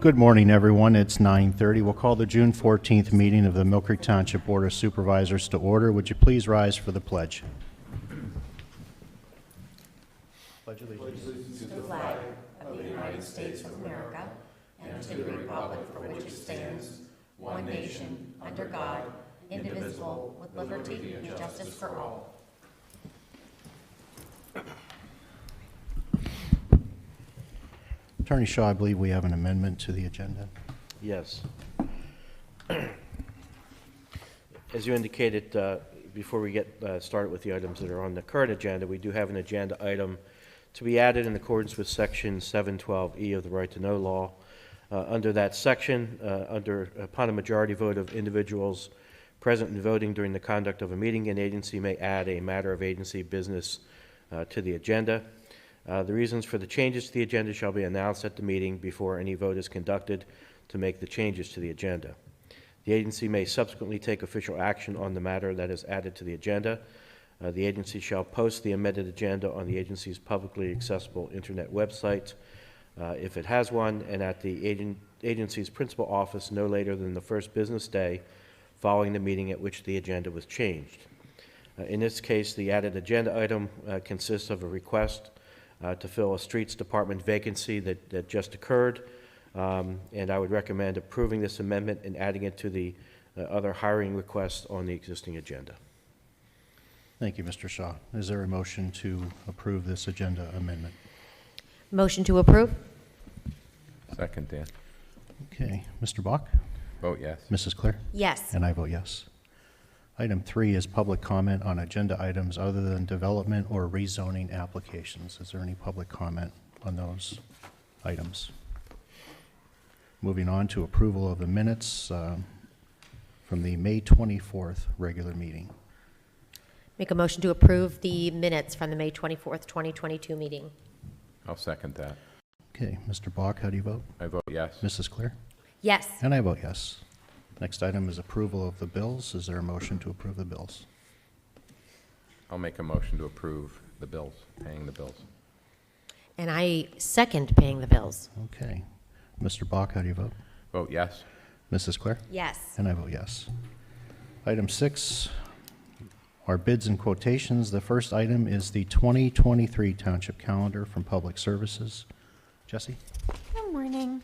Good morning, everyone. It's 9:30. We'll call the June 14th meeting of the Millcreek Township Board of Supervisors to order. Would you please rise for the pledge? Pledge allegiance to the flag of the United States of America and to the republic for which it stands, one nation, under God, indivisible, with liberty and justice for all. Attorney Shaw, I believe we have an amendment to the agenda. Yes. As you indicated, before we get started with the items that are on the current agenda, we do have an agenda item to be added in accordance with Section 712E of the Right to Know Law. Under that section, upon a majority vote of individuals present and voting during the conduct of a meeting, an agency may add a matter of agency business to the agenda. The reasons for the changes to the agenda shall be announced at the meeting before any vote is conducted to make the changes to the agenda. The agency may subsequently take official action on the matter that is added to the agenda. The agency shall post the amended agenda on the agency's publicly accessible internet website, if it has one, and at the agency's principal office no later than the first business day following the meeting at which the agenda was changed. In this case, the added agenda item consists of a request to fill a streets department vacancy that just occurred, and I would recommend approving this amendment and adding it to the other hiring requests on the existing agenda. Thank you, Mr. Shaw. Is there a motion to approve this agenda amendment? Motion to approve? Second, Dan. Okay. Mr. Bach? Vote yes. Mrs. Claire? Yes. And I vote yes. Item 3 is public comment on agenda items other than development or rezoning applications. Is there any public comment on those items? Moving on to approval of the minutes from the May 24th regular meeting. Make a motion to approve the minutes from the May 24th, 2022 meeting. I'll second that. Okay. Mr. Bach, how do you vote? I vote yes. Mrs. Claire? Yes. And I vote yes. Next item is approval of the bills. Is there a motion to approve the bills? I'll make a motion to approve the bills, paying the bills. And I second paying the bills. Okay. Mr. Bach, how do you vote? Vote yes. Mrs. Claire? Yes. And I vote yes. Item 6 are bids and quotations. The first item is the 2023 Township Calendar from Public Services. Jesse? Good morning.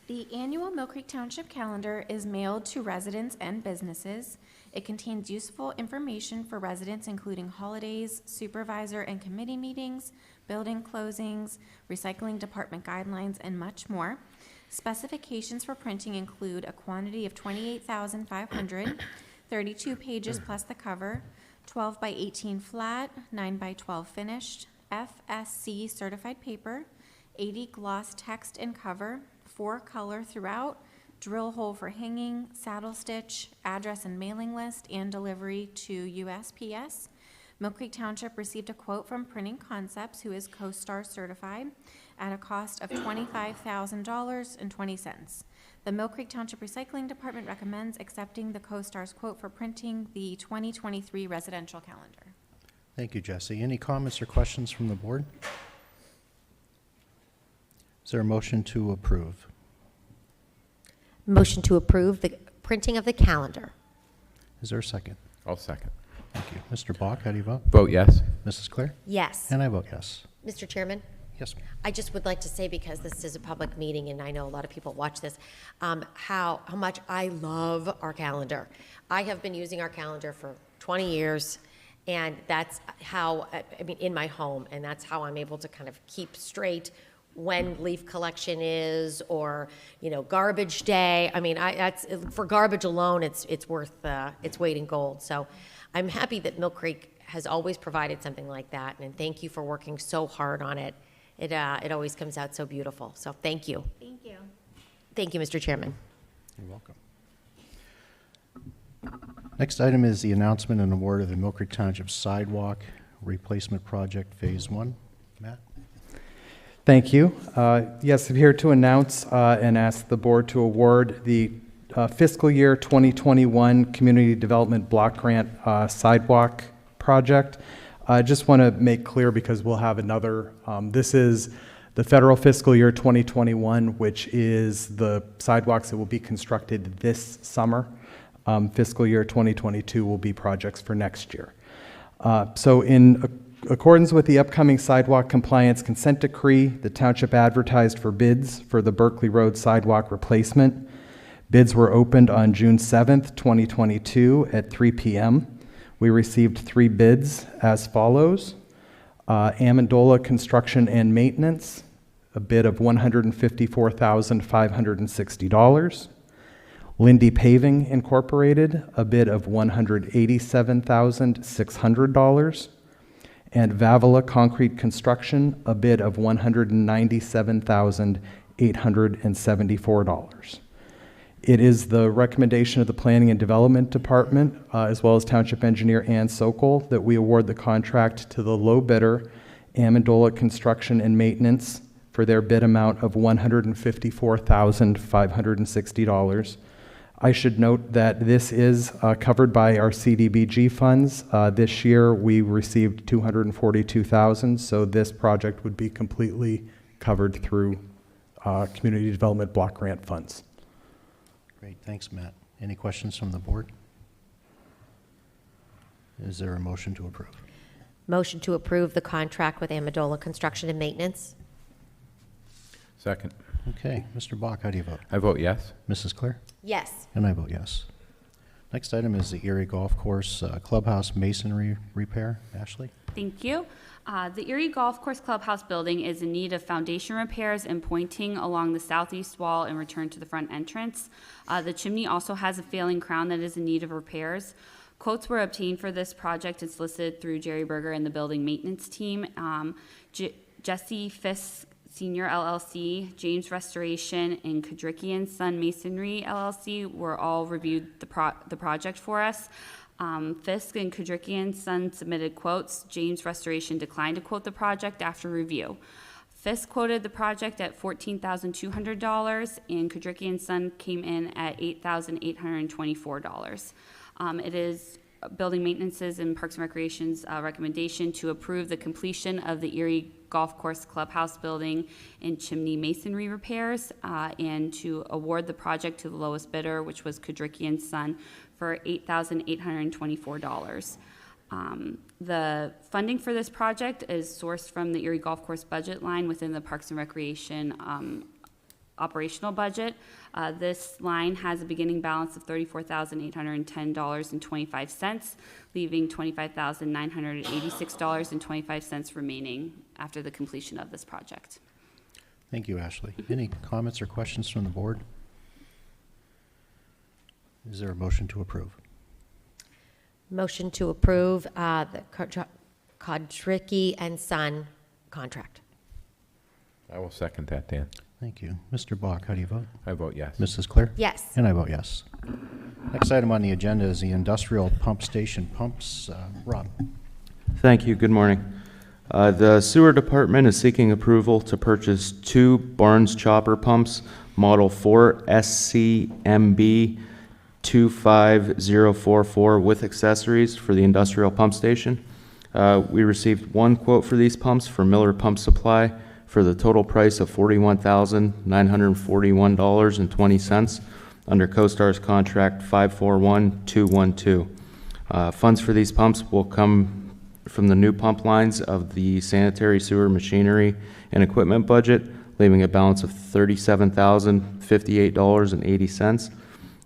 The annual Millcreek Township Calendar is mailed to residents and businesses. It contains useful information for residents, including holidays, supervisor and committee meetings, building closings, recycling department guidelines, and much more. Specifications for printing include a quantity of 28,500, 32 pages plus the cover, 12 by 18 flat, 9 by 12 finished, FSC certified paper, 80 gloss text and cover, 4 color throughout, drill hole for hanging, saddle stitch, address and mailing list, and delivery to USPS. Millcreek Township received a quote from Printing Concepts, who is CoStar certified, at a cost of $25,000.20. The Millcreek Township Recycling Department recommends accepting the CoStar's quote for printing the 2023 residential calendar. Thank you, Jesse. Any comments or questions from the board? Is there a motion to approve? Motion to approve the printing of the calendar. Is there a second? I'll second. Thank you. Mr. Bach, how do you vote? Vote yes. Mrs. Claire? Yes. And I vote yes. Mr. Chairman? Yes. I just would like to say, because this is a public meeting and I know a lot of people watch this, how much I love our calendar. I have been using our calendar for 20 years, and that's how, in my home, and that's how I'm able to kind of keep straight when leaf collection is, or garbage day. That's for garbage alone, it's worth its weight in gold. So I'm happy that Millcreek has always provided something like that, and thank you for working so hard on it. It always comes out so beautiful. So thank you. Thank you. Thank you, Mr. Chairman. You're welcome. Next item is the announcement and award of the Millcreek Township Sidewalk Replacement Project Phase 1. Matt? Thank you. Yes, I'm here to announce and ask the board to award the fiscal year 2021 Community Development Block Grant Sidewalk project. I just want to make clear, because we'll have another, this is The federal fiscal year 2021, which is the sidewalks that will be constructed this summer. Fiscal year 2022 will be projects for next year. So in accordance with the upcoming sidewalk compliance consent decree, the township advertised for bids for the Berkeley Road sidewalk replacement. Bids were opened on June 7th, 2022 at 3 p.m. We received 3 bids as follows. Amendola Construction and Maintenance, a bid of $154,560. Lindy Paving Incorporated, a bid of $187,600. And Vavala Concrete Construction, a bid of $197,874. It is the recommendation of the Planning and Development Department, as well as Township Engineer Ann Sokol, that we award the contract to the low bidder, Amendola Construction and Maintenance, for their bid amount of $154,560. I should note that this is covered by our Cdbg funds. This year we received $242,000, so this project would be completely covered through Community Development Block Grant funds. Great, thanks, Matt. Any questions from the board? Is there a motion to approve? Motion to approve the contract with Amendola Construction and Maintenance. Second. Okay, Mr. Bach, how do you vote? I vote yes. Mrs. Claire? Yes. And I vote yes. Next item is the Erie Golf Course Clubhouse Masonry repair. Ashley? Thank you. The Erie Golf Course Clubhouse building is in need of foundation repairs and pointing along the southeast wall and return to the front entrance. The chimney also has a failing crown that is in need of repairs. Quotes were obtained for this project and solicited through Jerry Berger and the building maintenance team. Jesse Fisk Senior LLC, James Restoration, and Kadricki & Son Masonry LLC were all reviewed the project for us. Fisk and Kadricki & Son submitted quotes. James Restoration declined to quote the project after review. Fisk quoted the project at $14,200, and Kadricki & Son came in at $8,824. It is Building Maintenance's and Parks and Recreation's recommendation to approve the completion of the Erie Golf Course Clubhouse building and chimney masonry repairs, and to award the project to the lowest bidder, which was Kadricki & Son, for $8,824. The funding for this project is sourced from the Erie Golf Course budget line within the Parks and Recreation operational budget. This line has a beginning balance of $34,810.25, leaving $25,986.25 remaining after the completion of this project. Thank you, Ashley. Any comments or questions from the board? Is there a motion to approve? Motion to approve the Kadricki & Son contract. I will second that, Dan. Thank you. Mr. Bach, how do you vote? I vote yes. Mrs. Claire? Yes. And I vote yes. Next item on the agenda is the industrial pump station pumps. Rob? Thank you. Good morning. The sewer department is seeking approval to purchase 2 Barnes chopper pumps, Model 4 SCMB 25044 with accessories for the industrial pump station. We received 1 quote for these pumps from Miller Pump Supply for the total price of $41,941.20 under CoStar's contract 541212. Funds for these pumps will come from the new pump lines of the sanitary sewer machinery and equipment budget, leaving a balance of $37,058.80.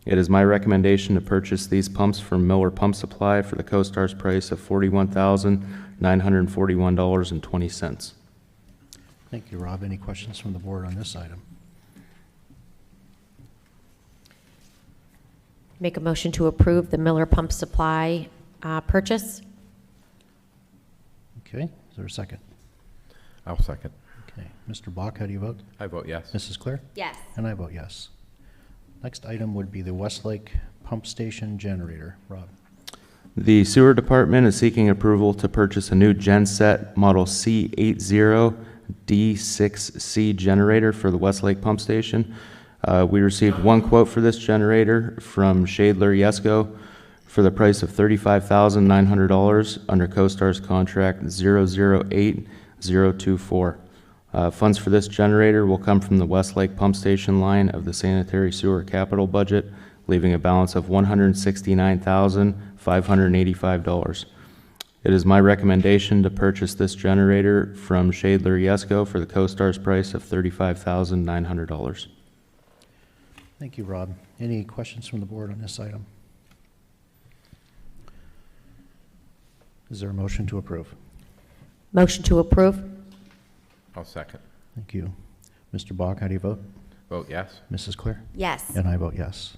It is my recommendation to purchase these pumps from Miller Pump Supply for the CoStar's price of $41,941.20. Thank you, Rob. Any questions from the board on this item? Make a motion to approve the Miller Pump Supply purchase. Okay, is there a second? I'll second. Okay, Mr. Bach, how do you vote? I vote yes. Mrs. Claire? Yes. And I vote yes. Next item would be the Westlake pump station generator. Rob? The sewer department is seeking approval to purchase a new genset Model C80 D6C generator for the Westlake pump station. We received 1 quote for this generator from Shadler Yesco for the price of $35,900 under CoStar's contract 008024. Funds for this generator will come from the Westlake pump station line of the sanitary sewer capital budget, leaving a balance of $169,585. It is my recommendation to purchase this generator from Shadler Yesco for the CoStar's price of $35,900. Thank you, Rob. Any questions from the board on this item? Is there a motion to approve? Motion to approve? I'll second. Thank you. Mr. Bach, how do you vote? Vote yes. Mrs. Claire? Yes. And I vote yes.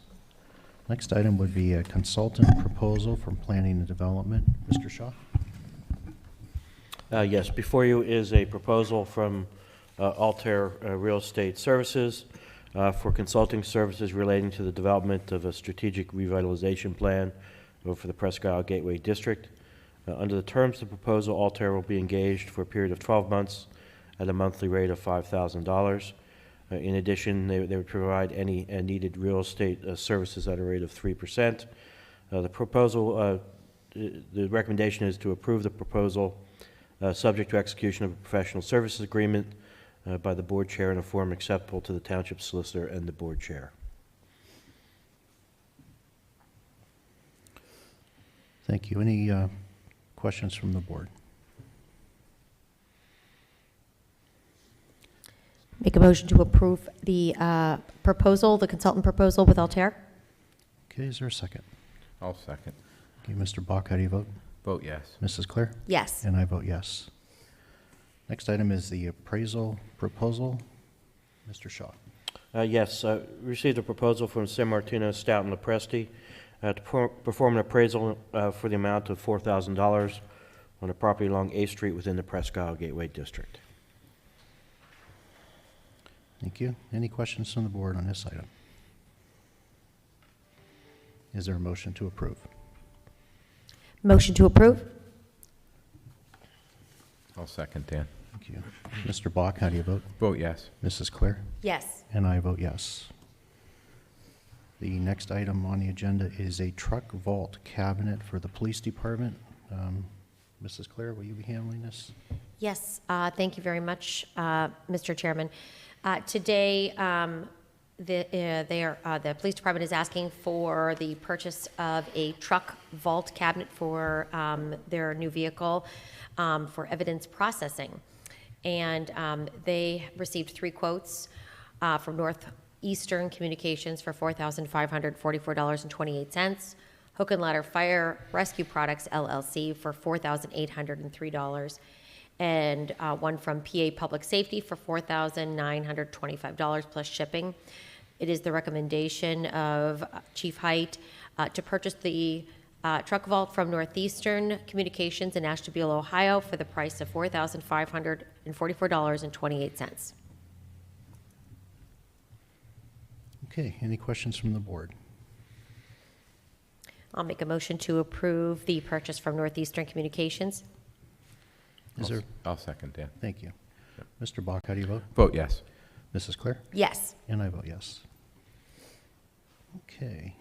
Next item would be a consultant proposal from Planning and Development. Mr. Shaw? Yes, before you is a proposal from Altair Real Estate Services for consulting services relating to the development of a strategic revitalization plan for the Presque Isle Gateway District. Under the terms of the proposal, Altair will be engaged for a period of 12 months at a monthly rate of $5,000. In addition, they would provide any needed real estate services at a rate of 3%. The proposal, the recommendation is to approve the proposal subject to execution of a professional services agreement by the board chair in a form acceptable to the township solicitor and the board chair. Thank you. Any questions from the board? Make a motion to approve the proposal, the consultant proposal with Altair? Okay, is there a second? I'll second. Okay, Mr. Bach, how do you vote? Vote yes. Mrs. Claire? Yes. And I vote yes. Next item is the appraisal proposal. Mr. Shaw? Yes, received a proposal from San Martino, Stout, and Lepresti to perform an appraisal for the amount of $4,000 on a property along A Street within the Presque Isle Gateway District. Thank you. Any questions from the board on this item? Is there a motion to approve? Motion to approve? I'll second, Dan. Thank you. Mr. Bach, how do you vote? Vote yes. Mrs. Claire? Yes. And I vote yes. The next item on the agenda is a truck vault cabinet for the police department. Mrs. Claire, will you be handling this? Yes, thank you very much, Mr. Chairman. Today, the police department is asking for the purchase of a truck vault cabinet for their new vehicle for evidence processing. And they received 3 quotes from Northeastern Communications for $4,544.28. Hook and Ladder Fire Rescue Products, LLC, for $4,803. And one from PA Public Safety for $4,925 plus shipping. It is the recommendation of Chief Height to purchase the truck vault from Northeastern Communications in Ashtabula, Ohio, for the price of $4,544.28. Okay, any questions from the board? I'll make a motion to approve the purchase from Northeastern Communications. I'll second, Dan. Thank you. Mr. Bach, how do you vote? Vote yes. Mrs. Claire? Yes. And I vote yes. Okay.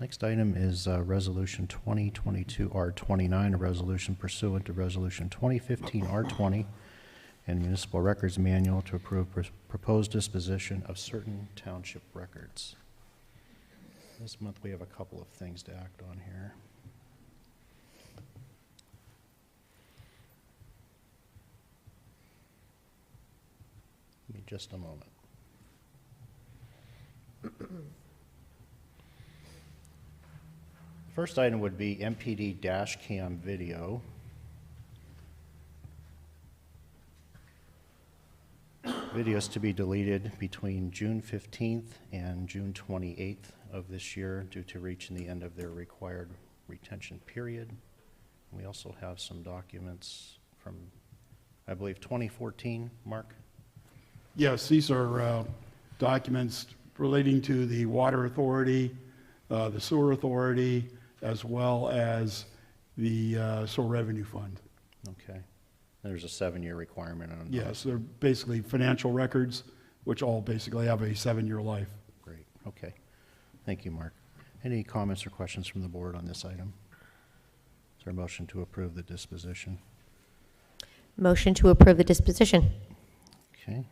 Next item is Resolution 2022 R29, a resolution pursuant to Resolution 2015 R20 and Municipal Records Manual to approve proposed disposition of certain township records. This month we have a couple of things to act on here. Give me just a moment. First item would be MPD dash cam video. Videos to be deleted between June 15th and June 28th of this year due to reaching the end of their required retention period. We also have some documents from, I believe, 2014, Mark? Yes, these are documents relating to the Water Authority, the Sewer Authority, as well as the Sewer Revenue Fund. Okay. There's a 7-year requirement on those. Yes, they're basically financial records, which all basically have a 7-year life. Great, okay. Thank you, Mark. Any comments or questions from the board on this item? Is there a motion to approve the disposition? Motion to approve the disposition. Okay,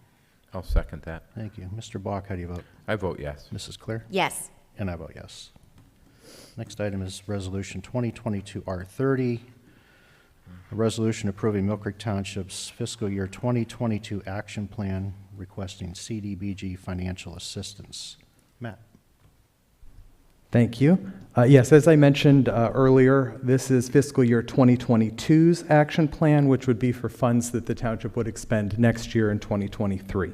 I'll second that. thank you. Mr. Bach, how do you vote? I vote yes. Mrs. Clear? Yes. And I vote yes. Next item is Resolution 2022 R30, a resolution approving Millcreek Township's fiscal year 2022 action plan requesting CDBG financial assistance. Matt? Thank you. Yes, as I mentioned earlier, this is fiscal year 2022's action plan, which would be for funds that the township would expend next year in 2023.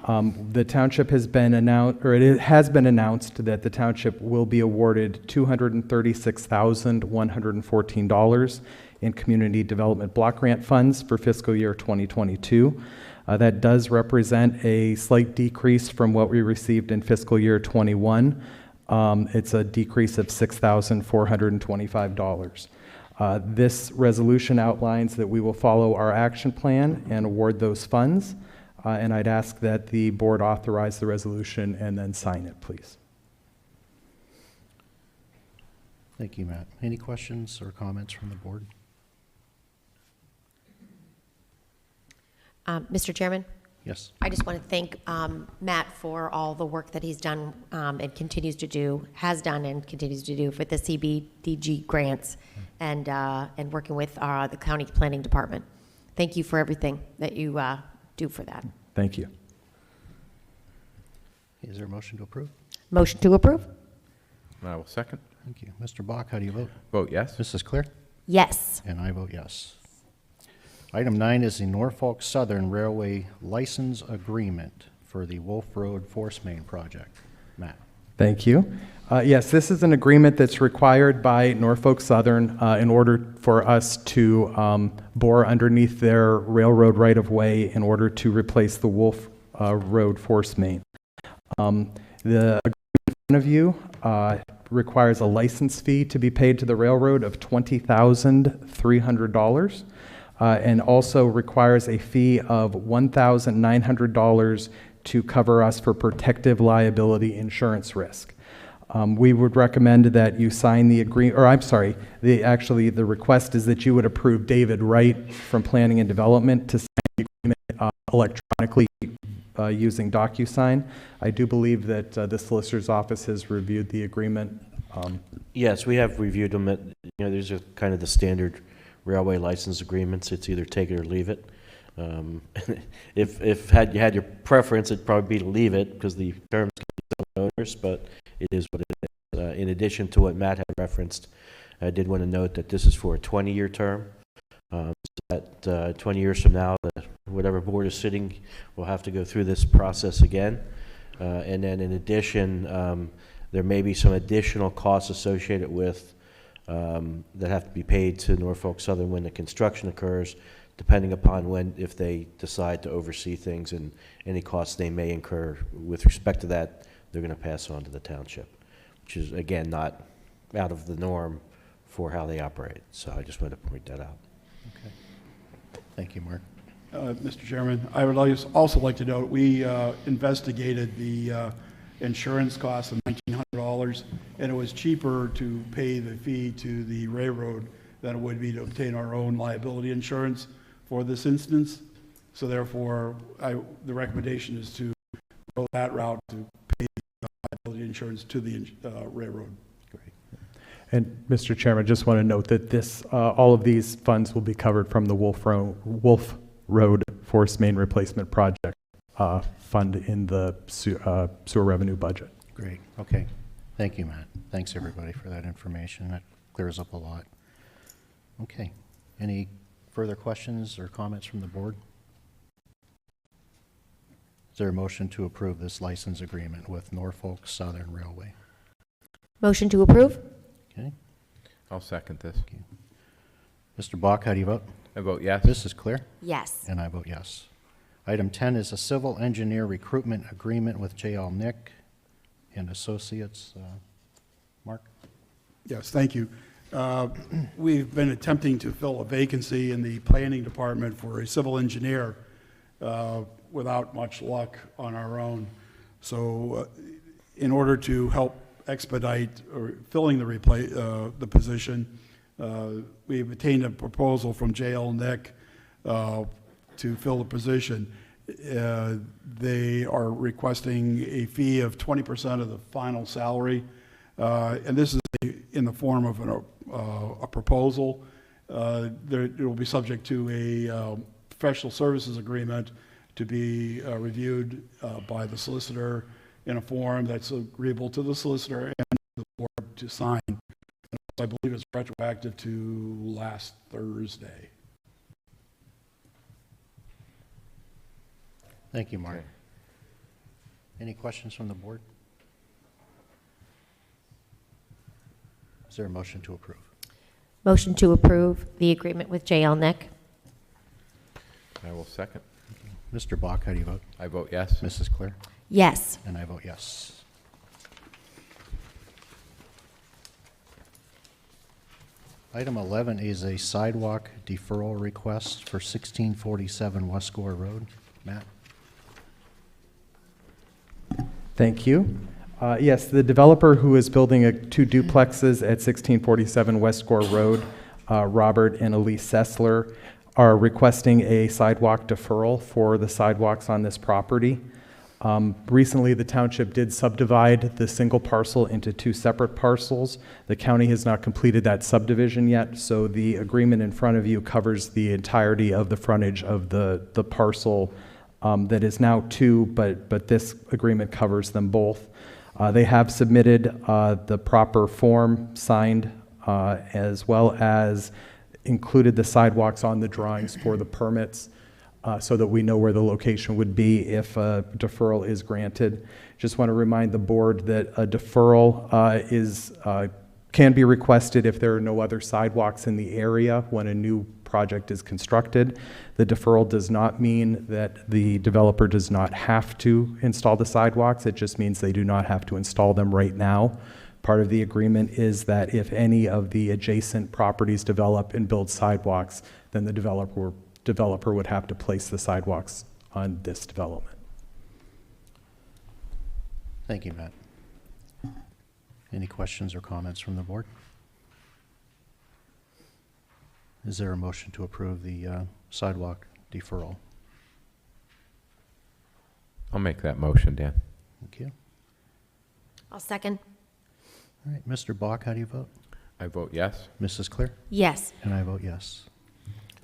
The township has been announced, or it has been announced that the township will be awarded $236,114 in community development block grant funds for fiscal year 2022. That does represent a slight decrease from what we received in fiscal year 21. It's a decrease of $6,425. This resolution outlines that we will follow our action plan and award those funds. And I'd ask that the board authorize the resolution and then sign it, please. Thank you, Matt. Any questions or comments from the board? Mr. Chairman, Yes. I just want to thank Matt for all the work that he's done and continues to do, has done and continues to do for the CDBG grants and working with the county planning department. Thank you for everything that you do for that. Thank you. Is there a motion to approve? Motion to approve? I will second. Thank you. Mr. Bach, how do you vote? Vote yes. Mrs. Clear? Yes. And I vote yes. Item 9 is the Norfolk Southern Railway License Agreement for the Wolf Road Force Main Project. Matt? Thank you. Yes, this is an agreement that's required by Norfolk Southern in order for us to bore underneath their railroad right-of-way in order to replace the Wolf Road Force Main. The agreement in front of you requires a license fee to be paid to the railroad of $20,300 and also requires a fee of $1,900 to cover us for protective liability insurance risk. We would recommend that you sign the agreement, or I'm sorry, the request is that you would approve David Wright from Planning and Development to sign the agreement electronically using DocuSign. I do believe that the Solicitor's Office has reviewed the agreement. Yes, we have reviewed them. These are kind of the standard railway license agreements. It's either take it or leave it. If you had your preference, it'd probably be to leave it because the terms can be owners, but it is what it is. In addition to what Matt had referenced, I did want to note that this is for a 20-year term. So that 20 years from now, whatever board is sitting will have to go through this process again. And then in addition, there may be some additional costs associated with that have to be paid to Norfolk Southern when the construction occurs, depending upon if they decide to oversee things, and any costs they may incur with respect to that, they're going to pass on to the township, which is, again, not out of the norm for how they operate. So I just wanted to point that out. Okay. Thank you, Mark. Mr. Chairman, I would also like to note we investigated the insurance cost of $1,900, and it was cheaper to pay the fee to the railroad than it would be to obtain our own liability insurance for this instance. So therefore, the recommendation is to go that route to pay the liability insurance to the railroad. Great. And Mr. Chairman, just want to note that all of these funds will be covered from the Wolf Road Force Main Replacement Project fund in the sewer revenue budget. Great. Okay. Thank you, Matt. Thanks, everybody, for that information. That clears up a lot. Okay. Any further questions or comments from the board? Is there a motion to approve this license agreement with Norfolk Southern Railway? Motion to approve? Okay. I'll second this. Thank you. Mr. Bach, how do you vote? I vote yes. This is clear? Yes. And I vote yes. Item 10 is a civil engineer recruitment agreement with J.L. Nick and Associates. Mark? Yes, thank you. We've been attempting to fill a vacancy in the planning department for a civil engineer without much luck on our own. So in order to help expedite or filling the position, we've obtained a proposal from J.L. Nick to fill the position. They are requesting a fee of 20% of the final salary. And this is in the form of a proposal. It will be subject to a professional services agreement to be reviewed by the solicitor in a form that's agreeable to the solicitor and the board to sign. I believe it's retroactive to last Thursday. Thank you, Mark. Okay. Any questions from the board? Is there a motion to approve? Motion to approve the agreement with J.L. Nick. I will second. Mr. Bach, how do you vote? I vote yes. Mrs. Claire? Yes. And I vote yes. Item 11 is a sidewalk deferral request for 1647 West Gore Road. Matt? Thank you. Yes, the developer who is building two duplexes at 1647 West Gore Road, Robert and Elise Sessler, are requesting a sidewalk deferral for the sidewalks on this property. Recently, the township did subdivide the single parcel into two separate parcels. The county has not completed that subdivision yet, so the agreement in front of you covers the entirety of the frontage of the parcel that is now two, but this agreement covers them both. They have submitted the proper form signed, as well as included the sidewalks on the drawings for the permits, so that we know where the location would be if a deferral is granted. Just want to remind the board that a deferral can be requested if there are no other sidewalks in the area when a new project is constructed. The deferral does not mean that the developer does not have to install the sidewalks. It just means they do not have to install them right now. Part of the agreement is that if any of the adjacent properties develop and build sidewalks, then the developer would have to place the sidewalks on this development. Thank you, Matt. Any questions or comments from the board? Is there a motion to approve the sidewalk deferral? I'll make that motion, Dan. Thank you. I'll second. All right, Mr. Bach, how do you vote? I vote yes. Mrs. Claire? Yes. And I vote yes.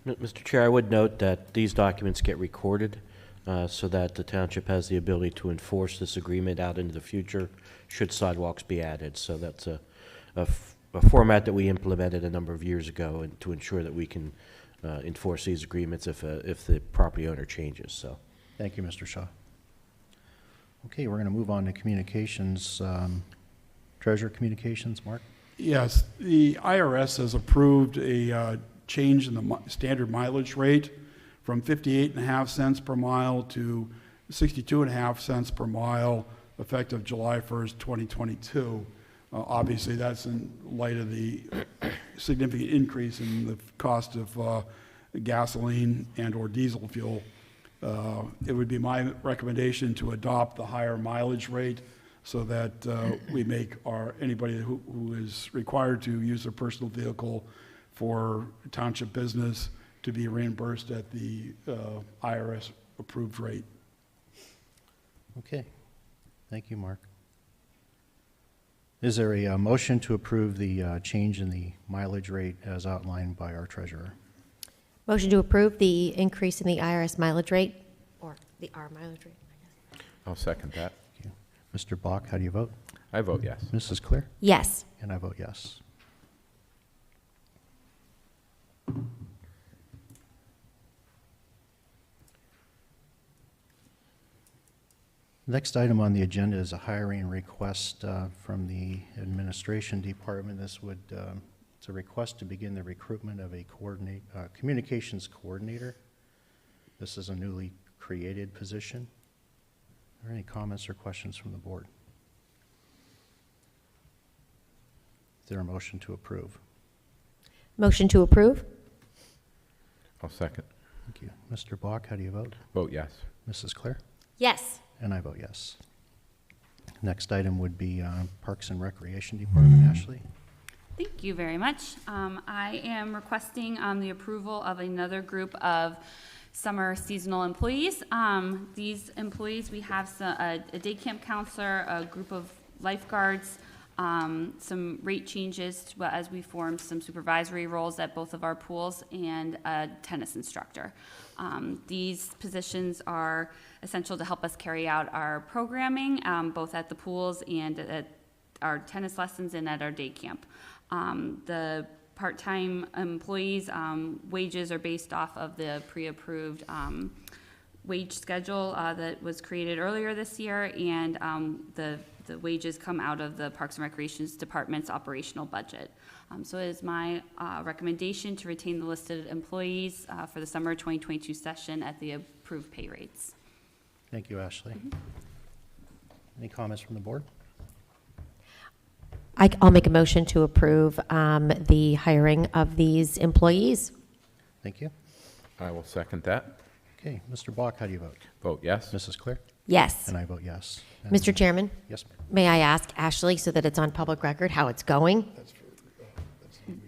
Mr. Chair, I would note that these documents get recorded so that the township has the ability to enforce this agreement out into the future should sidewalks be added. So that's a format that we implemented a number of years ago and to ensure that we can enforce these agreements if the property owner changes. So, Thank you, Mr. Shaw. Okay, we're going to move on to communications. Treasurer Communications, Mark? Yes, the IRS has approved a change in the standard mileage rate from 58.5 cents per mile to 62.5 cents per mile effective July 1st, 2022. Obviously, that's in light of the significant increase in the cost of gasoline and or diesel fuel. It would be my recommendation to adopt the higher mileage rate so that we make anybody who is required to use their personal vehicle for township business to be reimbursed at the IRS approved rate. Okay. Thank you, Mark. Is there a motion to approve the change in the mileage rate as outlined by our treasurer? Motion to approve the increase in the IRS mileage rate, or the R mileage rate, I guess. I'll second that. Thank you. Mr. Bach, how do you vote? I vote yes. Mrs. Claire? Yes. And I vote yes. Next item on the agenda is a hiring request from the administration department. This would, it's a request to begin the recruitment of a communications coordinator. This is a newly created position. Are there any comments or questions from the board? Is there a motion to approve? Motion to approve? I'll second. Thank you. Mr. Bach, how do you vote? Vote yes. Mrs. Claire? Yes. And I vote yes. Next item would be Parks and Recreation Department. Ashley? Thank you very much. I am requesting the approval of another group of summer seasonal employees. These employees, we have a day camp counselor, a group of lifeguards, some rate changes as we form some supervisory roles at both of our pools, and a tennis instructor. These positions are essential to help us carry out our programming, both at the pools and at our tennis lessons and at our day camp. The part-time employees' wages are based off of the pre-approved wage schedule that was created earlier this year, and the wages come out of the Parks and Recreations Department's operational budget. So it is my recommendation to retain the listed employees for the summer 2022 session at the approved pay rates. Thank you, Ashley. Any comments from the board? I'll make a motion to approve the hiring of these employees. Thank you. I will second that. Okay, Mr. Bach, how do you vote? Vote yes. Mrs. Clear? Yes. And I vote yes. And- Mr. Chairman, Yes, ma'am. may I ask Ashley, so that it's on public record, how it's going?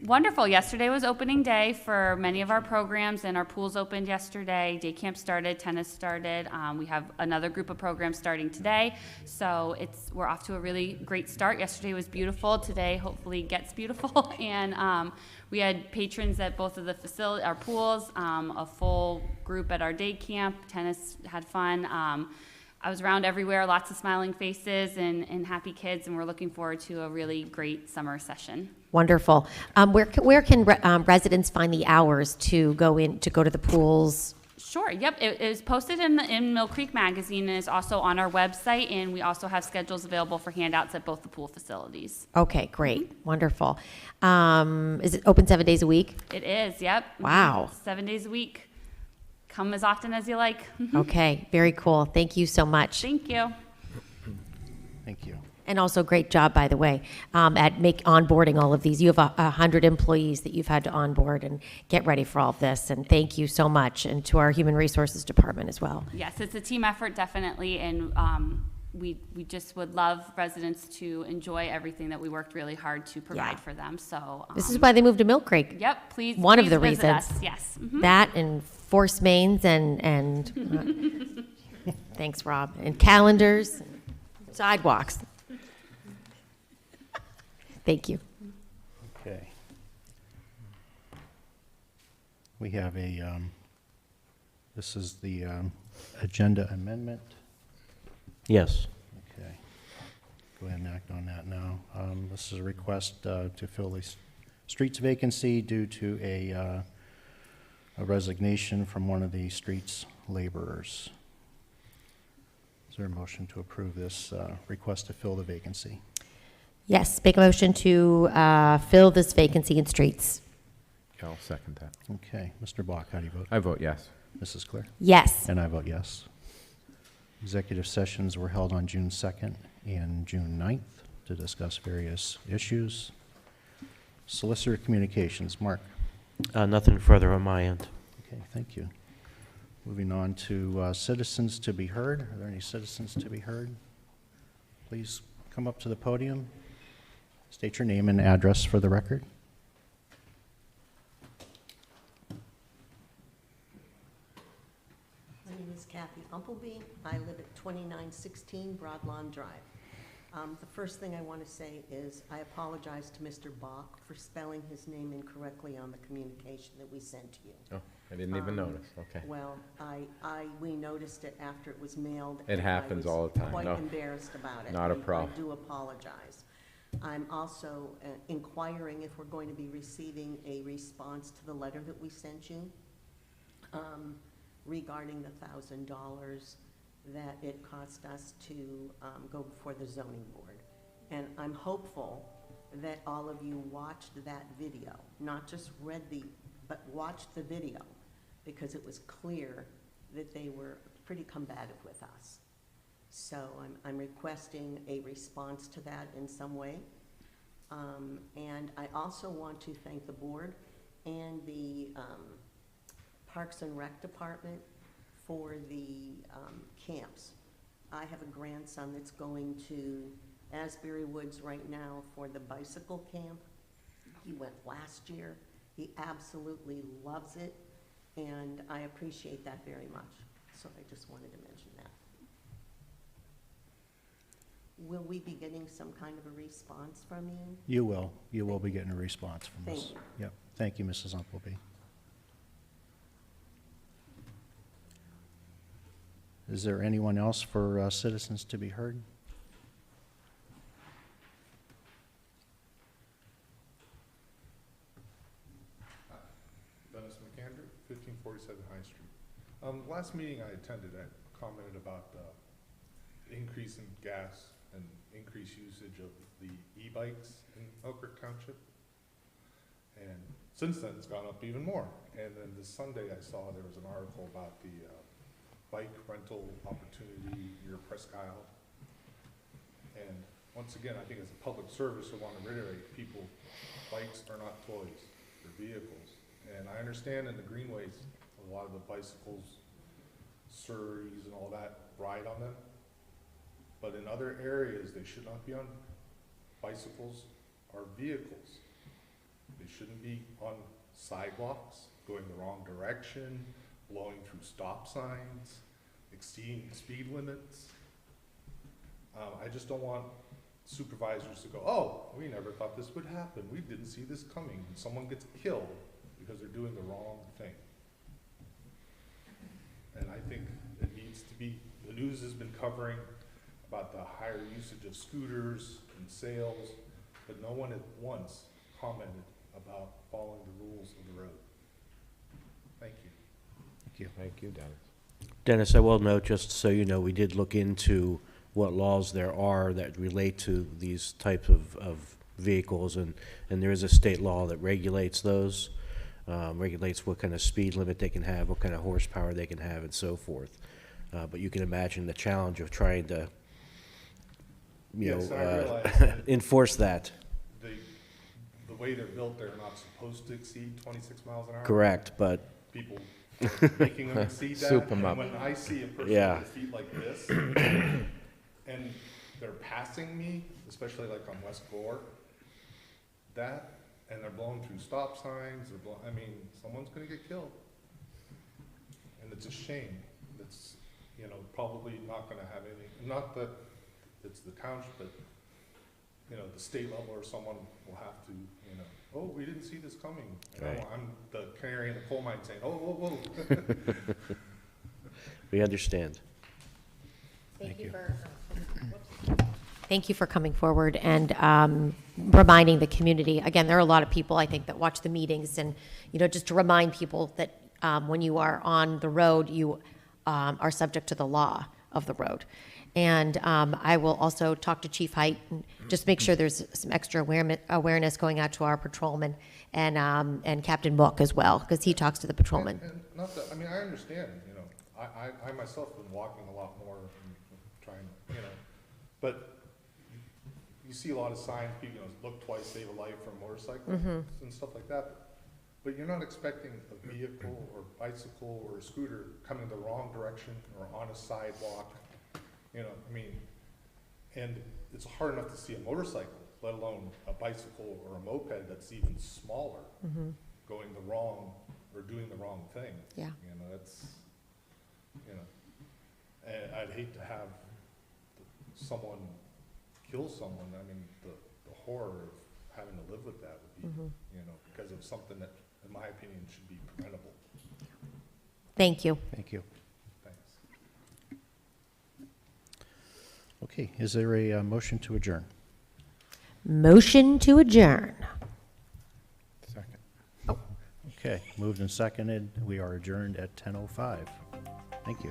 Wonderful. Yesterday was opening day for many of our programs, and our pools opened yesterday. Day camp started, tennis started. We have another group of programs starting today, so we're off to a really great start. Yesterday was beautiful. Today, hopefully, gets beautiful. And we had patrons at both of the facility, our pools, a full group at our day camp. Tennis had fun. I was around everywhere, lots of smiling faces and happy kids, and we're looking forward to a really great summer session. Wonderful. Where can residents find the hours to go to the pools? Sure, yep, it is posted in Millcreek Magazine, and is also on our website, and we also have schedules available for handouts at both the pool facilities. Okay, great. Wonderful. Is it open 7 days a week? It is, yep. Wow. 7 days a week. Come as often as you like. Okay, very cool. Thank you so much. Thank you. Thank you. And also, great job, by the way, at onboarding all of these. You have 100 employees that you've had to onboard and get ready for all of this. And thank you so much, and to our Human Resources Department as well. Yes, it's a team effort, definitely, and we just would love residents to enjoy everything that we worked really hard to provide for them. So This is why they moved to Millcreek. Yep, please. One of please the visit reasons. us. Yes. Mhm. That and force mains and thanks, Rob, and calendars, and sidewalks. Thank you. Okay. We have this is the agenda amendment. Yes. Okay. Go ahead and act on that now. This is a request to fill the streets vacancy due to a resignation from one of the streets laborers. Is there a motion to approve this request to fill the vacancy? Yes, make a motion to fill this vacancy in streets. I'll second that. Okay. Mr. Bach, how do you vote? I vote yes. Mrs. Clear? Yes. And I vote yes. Executive sessions were held on June 2nd and June 9th to discuss various issues. Solicitor communications, Mark. Nothing further on my end. Okay, thank you. Moving on to citizens to be heard. Are there any citizens to be heard? Please come up to the podium. State your name and address for the record. My name is Kathy Umpleby. I live at 2916 Broadlawn Drive. The first thing I want to say is I apologize to Mr. Bach for spelling his name incorrectly on the communication that we sent to you. Oh, I didn't even notice. Okay. Well, we noticed it after it was mailed. It and happens all the time. I was No, quite embarrassed about it. not a I problem. do apologize. I'm also inquiring if we're going to be receiving a response to the letter that we sent you regarding the $1,000 that it cost us to go before the zoning board. And I'm hopeful that all of you watched that video, not just read but watched the video, because it was clear that they were pretty combative with us. So I'm requesting a response to that in some way. And I also want to thank the board and the Parks and Rec Department for the camps. I have a grandson that's going to Asbury Woods right now for the bicycle camp. He went last year. He absolutely loves it. And I appreciate that very much. So I just wanted to mention that. Will we be getting some kind of a response from you? You will. You will be getting a response from us. Thank you. Yep. Thank you, Mrs. Umpleby. Is there anyone else for citizens to be heard? Dennis McAndrew, 1547 High Street. Last meeting I attended, I commented about the increase in gas and increased usage of the e-bikes in Millcreek Township. And since then, it's gone up even more. And then this Sunday, I saw there was an article about the bike rental opportunity near Presque Isle. And once again, I think as a public service, I want to reiterate, people, bikes are not toys, they're vehicles. And I understand in the greenways, a lot of the bicycles, Surreys and all that ride on them. But in other areas, they should not be on bicycles or vehicles. They shouldn't be on sidewalks, going the wrong direction, blowing through stop signs, exceeding speed limits. I just don't want supervisors to go, oh, we never thought this would happen. We didn't see this coming. And someone gets killed because they're doing the wrong thing. And I think it needs to be, the news has been covering about the higher usage of scooters and sales, but no one at once commented about following the rules of the road. Thank you. Thank you. Thank you, Dennis. Dennis, I will note, just so you know, we did look into what laws there are that relate to these types of vehicles, and there is a state law that regulates those, regulates what kind of speed limit they can have, what kind of horsepower they can have, and so forth. But you can imagine the challenge of trying to, Yes, I realize that enforce that. the way they're built, they're not supposed to exceed 26 miles an hour. Correct, but People are making them exceed that. Soup 'em and up. when I see a person Yeah. with feet like this, and they're passing me, especially like on West Gore, that, and they're blowing through stop signs, I mean, someone's gonna get killed. And it's a shame. It's, probably not gonna have any, not that it's the township, but, the state level or someone will have to, oh, we didn't see this coming. Right. I'm the canary in the coal mine saying, oh, whoa, whoa. we understand. Thank you. Thank you for coming forward and reminding the community. Again, there are a lot of people, I think, that watch the meetings, and, just to remind people that when you are on the road, you are subject to the law of the road. And I will also talk to Chief Height and just make sure there's some extra awareness going out to our patrolmen and Captain Book as well, because he talks to the patrolmen. And not that, I understand, I myself have been walking a lot more and trying, but you see a lot of signs, people, look twice, save a life from motorcycles and stuff like that. But you're not expecting a vehicle or bicycle or a scooter coming the wrong direction or on a sidewalk, and it's hard enough to see a motorcycle, let alone a bicycle or a moped that's even smaller, going the wrong, or doing the wrong thing. Yeah. That's, and I'd hate to have someone kill someone. The horror of having to live with that would be, because of something that, in my opinion, should be preventable. Thank you. Thank you. Thanks. Okay, is there a motion to adjourn? Motion to adjourn. Second. Okay, moved and seconded. We are adjourned at 10:05. Thank you.